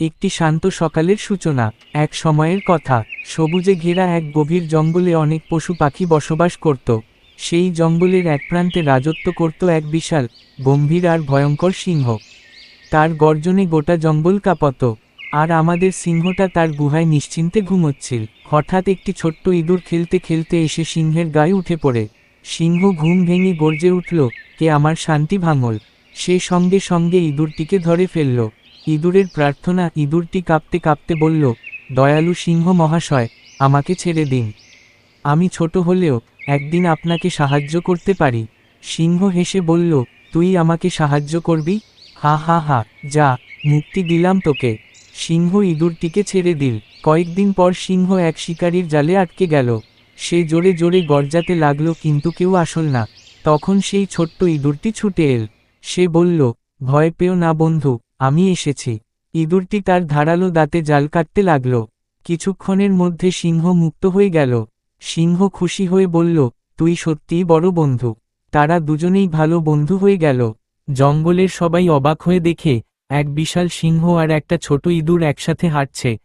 একটি শান্ত সকালের সূচনা। এক সময়ের কথা, সবুজে ঘেরা এক গভীর জঙ্গলে অনেক পশু পাখি বসবাস করত। সেই জঙ্গলের এক প্রান্তে রাজত্ব করত এক বিশাল, গম্ভীর আর ভয়ঙ্কর সিংহ। তার গর্জনে গোটা জঙ্গল কাঁপত। আর আমাদের সিংহটা তার গুহায় নিশ্চিন্তে ঘুমোচ্ছিল। হঠাৎ একটি ছোট্ট ইঁদুর খেলতে খেলতে এসে সিংহের গায়ে উঠে পড়ে। সিংহ ঘুম ভেঙে গর্জে উঠল, কে আমার শান্তি ভাঙল। সে সঙ্গে সঙ্গে ইঁদুরটিকে ধরে ফেলল। ইঁদুরের প্রার্থনা। ইঁদুরটি কাঁপতে কাঁপতে বলল, দয়ালু সিংহ মহাশয়, আমাকে ছেড়ে দিন। আমি ছোট হলেও একদিন আপনাকে সাহায্য করতে পারি। সিংহ হেসে বলল, তুই আমাকে সাহায্য করবি? হা হা হা, যা, মুক্তি দিলাম তোকে। সিংহ ইঁদুরটিকে ছেড়ে দিল। কয়েকদিন পর সিংহ এক শিকারীর জালে আটকে গেল। সে জোরে জোরে গর্জাতে লাগলো, কিন্তু কেউ আসল না। তখন সেই ছোট্ট ইঁদুরটি ছুটে এল। সে বলল, ভয় পেও না বন্ধু, আমি এসেছি। ইঁদুরটি তার ধারালো দাঁতে জাল কাটতে লাগল। কিছুক্ষণের মধ্যে সিংহ মুক্ত হয়ে গেল। সিংহ খুশি হয়ে বলল, তুই সত্যিই বড় বন্ধু। তারা দুজনেই ভালো বন্ধু হয়ে গেল। জঙ্গলের সবাই অবাক হয়ে দেখে, এক বিশাল সিংহ আর একটা ছোট ইঁদুর একসাথে হাঁটছে।